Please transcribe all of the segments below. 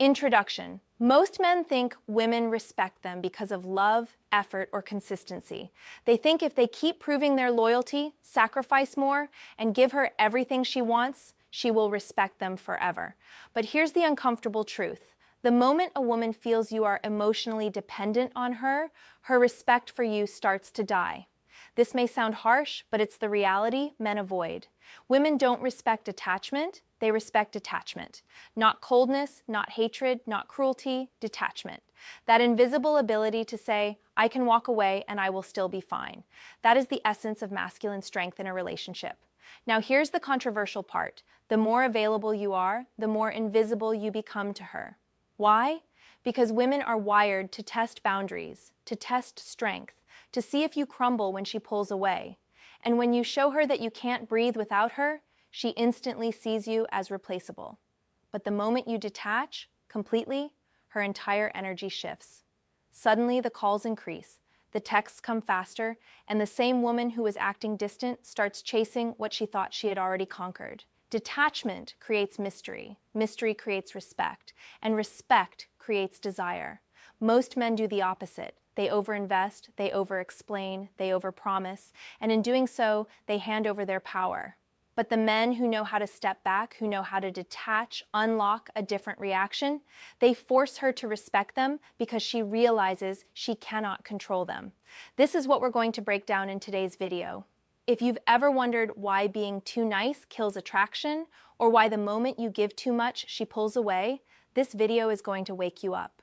Introduction. Most men think women respect them because of love, effort, or consistency. They think if they keep proving their loyalty, sacrifice more, and give her everything she wants, she will respect them forever. But here's the uncomfortable truth. The moment a woman feels you are emotionally dependent on her, her respect for you starts to die. This may sound harsh, but it's the reality men avoid. Women don't respect attachment, they respect detachment. Not coldness, not hatred, not cruelty, detachment. That invisible ability to say, I can walk away and I will still be fine. That is the essence of masculine strength in a relationship. Now here's the controversial part. The more available you are, the more invisible you become to her. Why? Because women are wired to test boundaries, to test strength, to see if you crumble when she pulls away. And when you show her that you can't breathe without her, she instantly sees you as replaceable. But the moment you detach completely, her entire energy shifts. Suddenly the calls increase, the texts come faster, and the same woman who was acting distant starts chasing what she thought she had already conquered. Detachment creates mystery, mystery creates respect, and respect creates desire. Most men do the opposite. They overinvest, they overexplain, they overpromise, and in doing so, they hand over their power. But the men who know how to step back, who know how to detach, unlock a different reaction, they force her to respect them because she realizes she cannot control them. This is what we're going to break down in today's video. If you've ever wondered why being too nice kills attraction, or why the moment you give too much, she pulls away, this video is going to wake you up.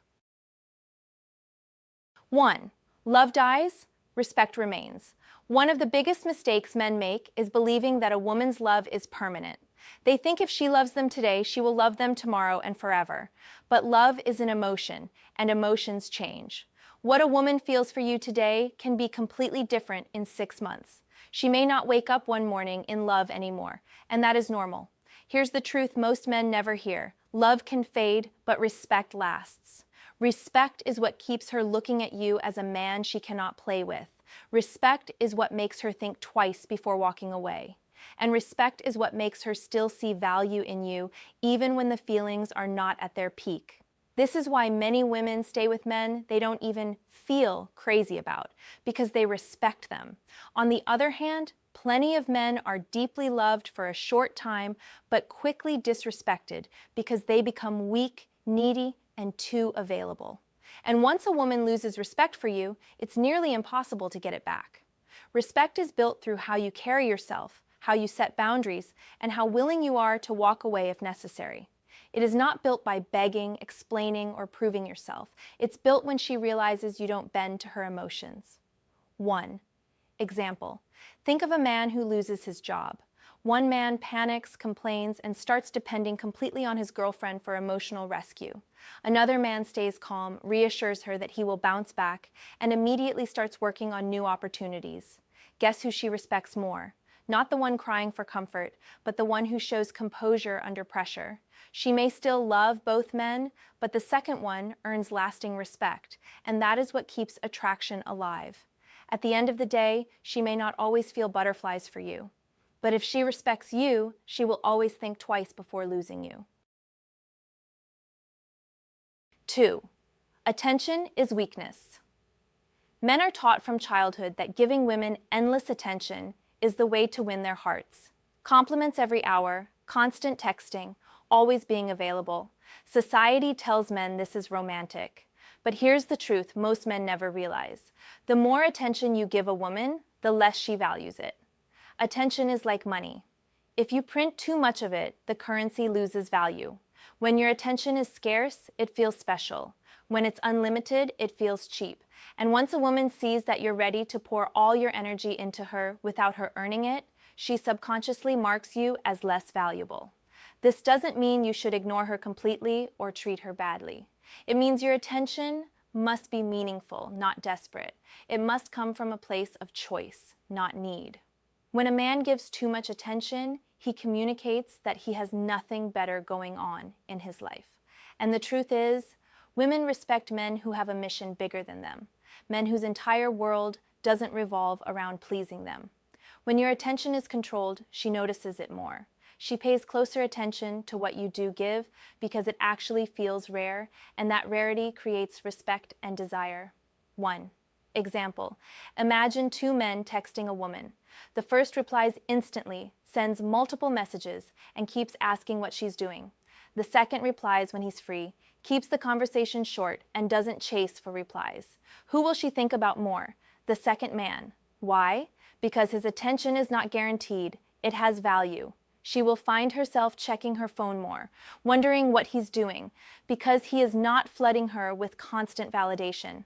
1. Love dies, respect remains. One of the biggest mistakes men make is believing that a woman's love is permanent. They think if she loves them today, she will love them tomorrow and forever. But love is an emotion, and emotions change. What a woman feels for you today can be completely different in 6 months. She may not wake up one morning in love anymore, and that is normal. Here's the truth most men never hear. Love can fade, but respect lasts. Respect is what keeps her looking at you as a man she cannot play with. Respect is what makes her think twice before walking away. And respect is what makes her still see value in you, even when the feelings are not at their peak. This is why many women stay with men they don't even feel crazy about, because they respect them. On the other hand, plenty of men are deeply loved for a short time, but quickly disrespected because they become weak, needy, and too available. And once a woman loses respect for you, it's nearly impossible to get it back. Respect is built through how you carry yourself, how you set boundaries, and how willing you are to walk away if necessary. It is not built by begging, explaining, or proving yourself. It's built when she realizes you don't bend to her emotions. 1. Example. Think of a man who loses his job. One man panics, complains, and starts depending completely on his girlfriend for emotional rescue. Another man stays calm, reassures her that he will bounce back, and immediately starts working on new opportunities. Guess who she respects more? Not the one crying for comfort, but the one who shows composure under pressure. She may still love both men, but the second one earns lasting respect, and that is what keeps attraction alive. At the end of the day, she may not always feel butterflies for you. But if she respects you, she will always think twice before losing you. 2. Attention is weakness. Men are taught from childhood that giving women endless attention is the way to win their hearts. Compliments every hour, constant texting, always being available. Society tells men this is romantic. But here's the truth most men never realize. The more attention you give a woman, the less she values it. Attention is like money. If you print too much of it, the currency loses value. When your attention is scarce, it feels special. When it's unlimited, it feels cheap. And once a woman sees that you're ready to pour all your energy into her without her earning it, she subconsciously marks you as less valuable. This doesn't mean you should ignore her completely or treat her badly. It means your attention must be meaningful, not desperate. It must come from a place of choice, not need. When a man gives too much attention, he communicates that he has nothing better going on in his life. And the truth is, women respect men who have a mission bigger than them, men whose entire world doesn't revolve around pleasing them. When your attention is controlled, she notices it more. She pays closer attention to what you do give because it actually feels rare, and that rarity creates respect and desire. 1. Example. Imagine two men texting a woman. The first replies instantly, sends multiple messages, and keeps asking what she's doing. The second replies when he's free, keeps the conversation short, and doesn't chase for replies. Who will she think about more? The second man. Why? Because his attention is not guaranteed. It has value. She will find herself checking her phone more, wondering what he's doing, because he is not flooding her with constant validation.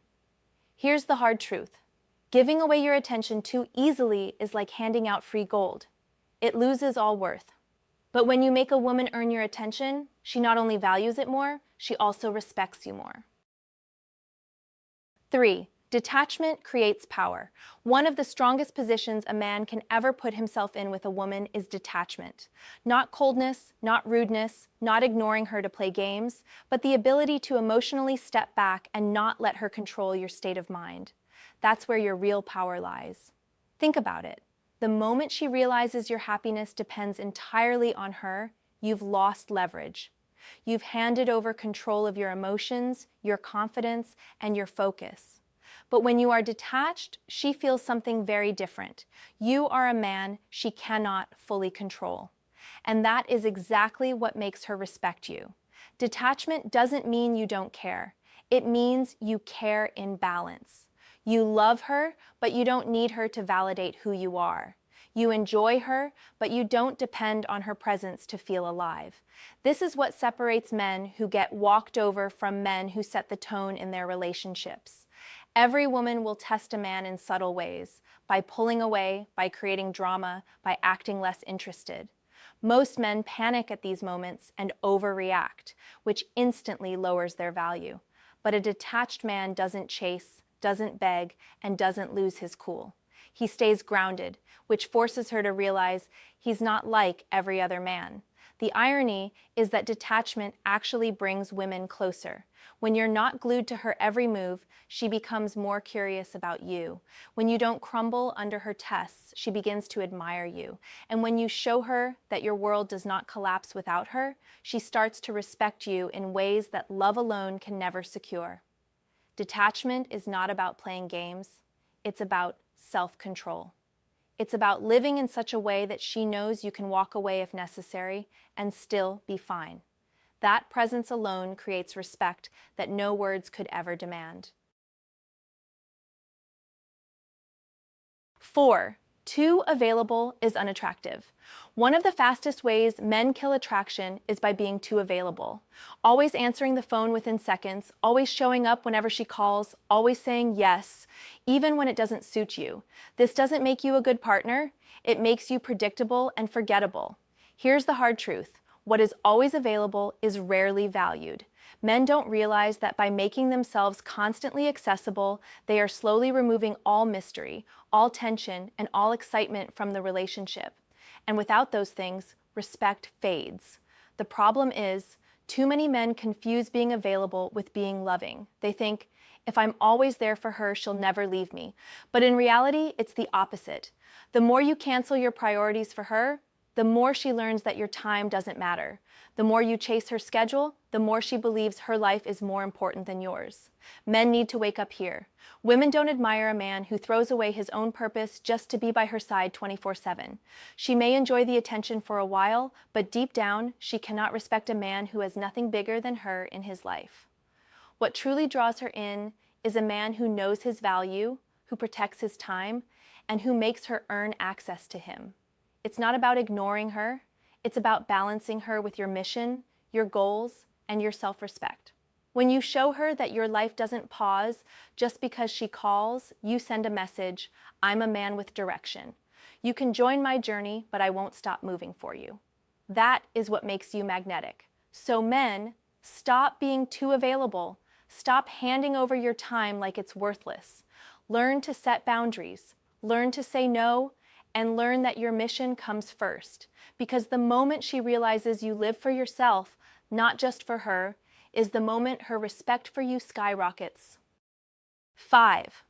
Here's the hard truth. Giving away your attention too easily is like handing out free gold. It loses all worth. But when you make a woman earn your attention, she not only values it more, she also respects you more. 3. Detachment creates power. One of the strongest positions a man can ever put himself in with a woman is detachment. Not coldness, not rudeness, not ignoring her to play games, but the ability to emotionally step back and not let her control your state of mind. That's where your real power lies. Think about it. The moment she realizes your happiness depends entirely on her, you've lost leverage. You've handed over control of your emotions, your confidence, and your focus. But when you are detached, she feels something very different. You are a man she cannot fully control. And that is exactly what makes her respect you. Detachment doesn't mean you don't care. It means you care in balance. You love her, but you don't need her to validate who you are. You enjoy her, but you don't depend on her presence to feel alive. This is what separates men who get walked over from men who set the tone in their relationships. Every woman will test a man in subtle ways, by pulling away, by creating drama, by acting less interested. Most men panic at these moments and overreact, which instantly lowers their value. But a detached man doesn't chase, doesn't beg, and doesn't lose his cool. He stays grounded, which forces her to realize he's not like every other man. The irony is that detachment actually brings women closer. When you're not glued to her every move, she becomes more curious about you. When you don't crumble under her tests, she begins to admire you. And when you show her that your world does not collapse without her, she starts to respect you in ways that love alone can never secure. Detachment is not about playing games. It's about self-control. It's about living in such a way that she knows you can walk away if necessary and still be fine. That presence alone creates respect that no words could ever demand. 4. Too available is unattractive. One of the fastest ways men kill attraction is by being too available. Always answering the phone within seconds, always showing up whenever she calls, always saying yes, even when it doesn't suit you. This doesn't make you a good partner. It makes you predictable and forgettable. Here's the hard truth. What is always available is rarely valued. Men don't realize that by making themselves constantly accessible, they are slowly removing all mystery, all tension, and all excitement from the relationship. And without those things, respect fades. The problem is, too many men confuse being available with being loving. They think, if I'm always there for her, she'll never leave me. But in reality, it's the opposite. The more you cancel your priorities for her, the more she learns that your time doesn't matter. The more you chase her schedule, the more she believes her life is more important than yours. Men need to wake up here. Women don't admire a man who throws away his own purpose just to be by her side 24/7. She may enjoy the attention for a while, but deep down, she cannot respect a man who has nothing bigger than her in his life. What truly draws her in is a man who knows his value, who protects his time, and who makes her earn access to him. It's not about ignoring her. It's about balancing her with your mission, your goals, and your self-respect. When you show her that your life doesn't pause just because she calls, you send a message, I'm a man with direction. You can join my journey, but I won't stop moving for you. That is what makes you magnetic. So men, stop being too available. Stop handing over your time like it's worthless. Learn to set boundaries. Learn to say no, and learn that your mission comes first, because the moment she realizes you live for yourself, not just for her, is the moment her respect for you skyrockets. 5.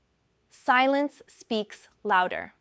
Silence speaks louder.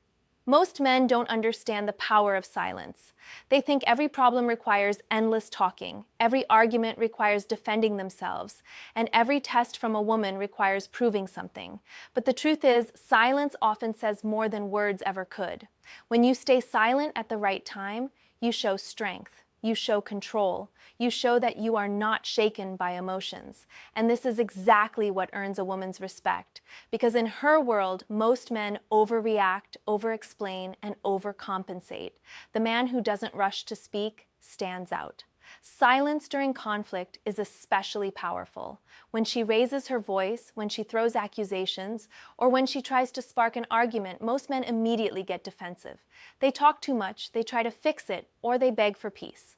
Most men don't understand the power of silence. They think every problem requires endless talking, every argument requires defending themselves, and every test from a woman requires proving something. But the truth is, silence often says more than words ever could. When you stay silent at the right time, you show strength. You show control. You show that you are not shaken by emotions. And this is exactly what earns a woman's respect. Because in her world, most men overreact, overexplain, and overcompensate. The man who doesn't rush to speak stands out. Silence during conflict is especially powerful. When she raises her voice, when she throws accusations, or when she tries to spark an argument, most men immediately get defensive. They talk too much, they try to fix it, or they beg for peace.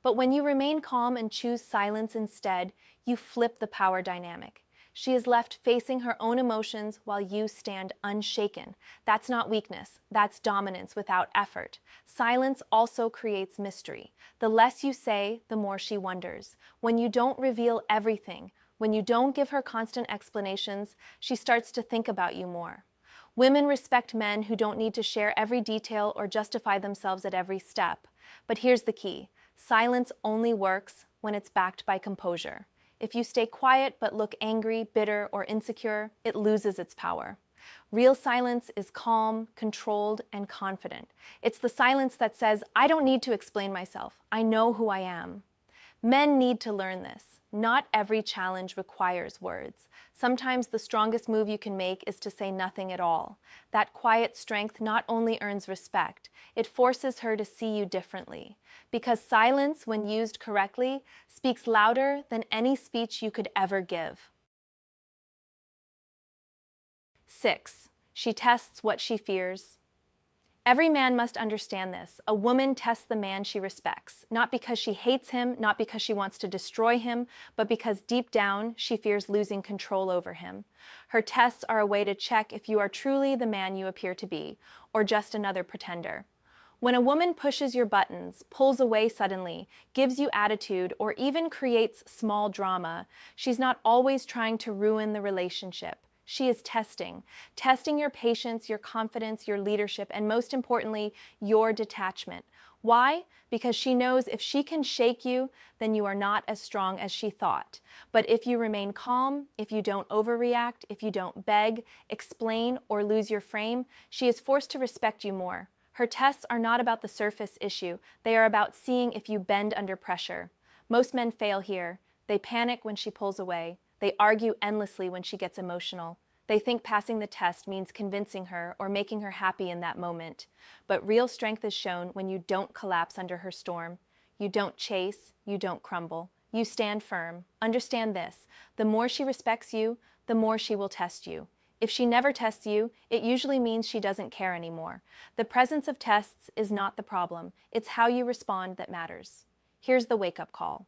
But when you remain calm and choose silence instead, you flip the power dynamic. She is left facing her own emotions while you stand unshaken. That's not weakness, that's dominance without effort. Silence also creates mystery. The less you say, the more she wonders. When you don't reveal everything, when you don't give her constant explanations, she starts to think about you more. Women respect men who don't need to share every detail or justify themselves at every step. But here's the key. Silence only works when it's backed by composure. If you stay quiet but look angry, bitter, or insecure, it loses its power. Real silence is calm, controlled, and confident. It's the silence that says, I don't need to explain myself. I know who I am. Men need to learn this. Not every challenge requires words. Sometimes the strongest move you can make is to say nothing at all. That quiet strength not only earns respect, it forces her to see you differently. Because silence, when used correctly, speaks louder than any speech you could ever give. 6. She tests what she fears. Every man must understand this. A woman tests the man she respects, not because she hates him, not because she wants to destroy him, but because deep down she fears losing control over him. Her tests are a way to check if you are truly the man you appear to be, or just another pretender. When a woman pushes your buttons, pulls away suddenly, gives you attitude, or even creates small drama, she's not always trying to ruin the relationship. She is testing your patience, your confidence, your leadership, and most importantly, your detachment. Why? Because she knows if she can shake you, then you are not as strong as she thought. But if you remain calm, if you don't overreact, if you don't beg, explain, or lose your frame, she is forced to respect you more. Her tests are not about the surface issue. They are about seeing if you bend under pressure. Most men fail here. They panic when she pulls away. They argue endlessly when she gets emotional. They think passing the test means convincing her or making her happy in that moment. But real strength is shown when you don't collapse under her storm. You don't chase, you don't crumble. You stand firm. Understand this: the more she respects you, the more she will test you. If she never tests you, it usually means she doesn't care anymore. The presence of tests is not the problem. It's how you respond that matters. Here's the wake-up call.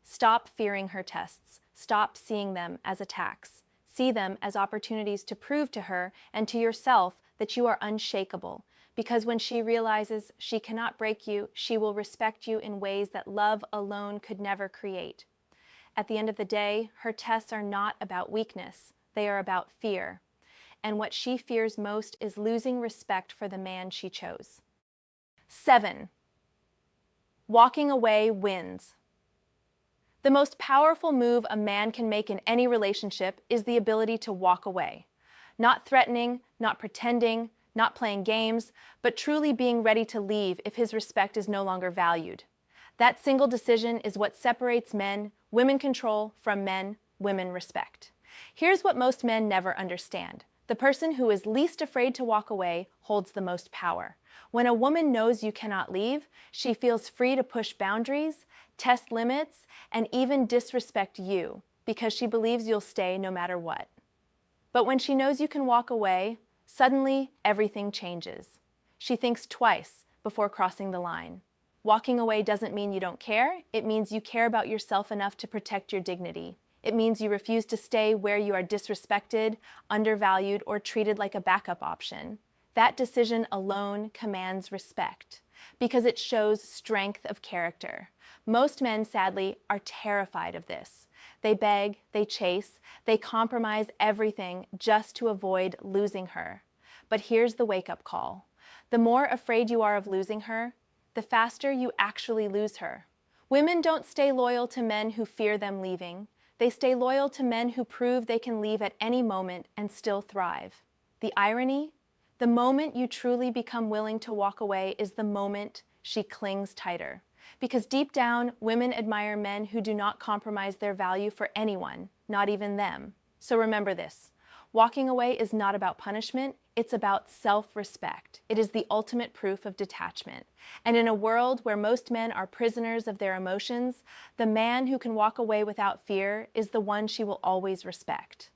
Stop fearing her tests. Stop seeing them as attacks. See them as opportunities to prove to her and to yourself that you are unshakable. Because when she realizes she cannot break you, she will respect you in ways that love alone could never create. At the end of the day, her tests are not about weakness. They are about fear. And what she fears most is losing respect for the man she chose. 7. Walking away wins. The most powerful move a man can make in any relationship is the ability to walk away. Not threatening, not pretending, not playing games, but truly being ready to leave if his respect is no longer valued. That single decision is what separates men, women control, from men, women respect. Here's what most men never understand. The person who is least afraid to walk away holds the most power. When a woman knows you cannot leave, she feels free to push boundaries, test limits, and even disrespect you because she believes you'll stay no matter what. But when she knows you can walk away, suddenly everything changes. She thinks twice before crossing the line. Walking away doesn't mean you don't care. It means you care about yourself enough to protect your dignity. It means you refuse to stay where you are disrespected, undervalued, or treated like a backup option. That decision alone commands respect because it shows strength of character. Most men, sadly, are terrified of this. They beg, they chase, they compromise everything just to avoid losing her. But here's the wake-up call. The more afraid you are of losing her, the faster you actually lose her. Women don't stay loyal to men who fear them leaving. They stay loyal to men who prove they can leave at any moment and still thrive. The irony? The moment you truly become willing to walk away is the moment she clings tighter. Because deep down, women admire men who do not compromise their value for anyone, not even them. So remember this. Walking away is not about punishment, it's about self-respect. It is the ultimate proof of detachment. And in a world where most men are prisoners of their emotions, the man who can walk away without fear is the one she will always respect.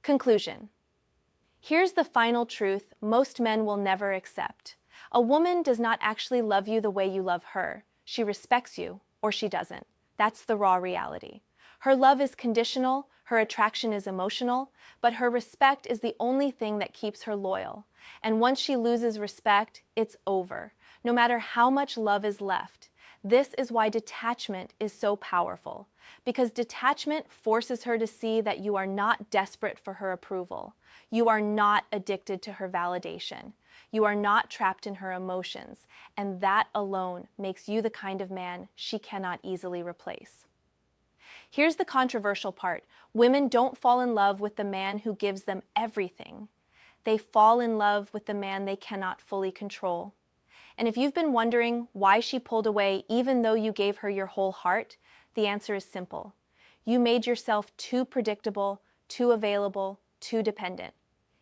Conclusion. Here's the final truth most men will never accept. A woman does not actually love you the way you love her. She respects you, or she doesn't. That's the raw reality. Her love is conditional, her attraction is emotional, but her respect is the only thing that keeps her loyal. And once she loses respect, it's over, no matter how much love is left. This is why detachment is so powerful, because detachment forces her to see that you are not desperate for her approval. You are not addicted to her validation. You are not trapped in her emotions, and that alone makes you the kind of man she cannot easily replace. Here's the controversial part. Women don't fall in love with the man who gives them everything. They fall in love with the man they cannot fully control. And if you've been wondering why she pulled away even though you gave her your whole heart, the answer is simple. You made yourself too predictable, too available, too dependent.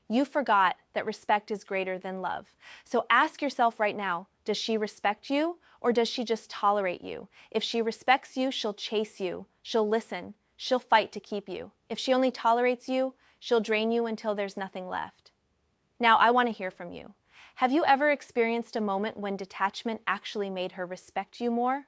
You forgot that respect is greater than love. So ask yourself right now, does she respect you or does she just tolerate you? If she respects you, she'll chase you, she'll listen, she'll fight to keep you. If she only tolerates you, she'll drain you until there's nothing left. Now, I want to hear from you. Have you ever experienced a moment when detachment actually made her respect you more?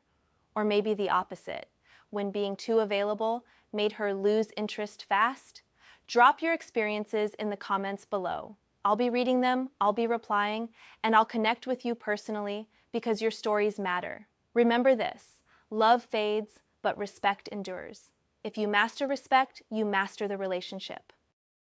Or maybe the opposite, when being too available made her lose interest fast? Drop your experiences in the comments below. I'll be reading them, I'll be replying, and I'll connect with you personally because your stories matter. Remember this, love fades, but respect endures. If you master respect, you master the relationship.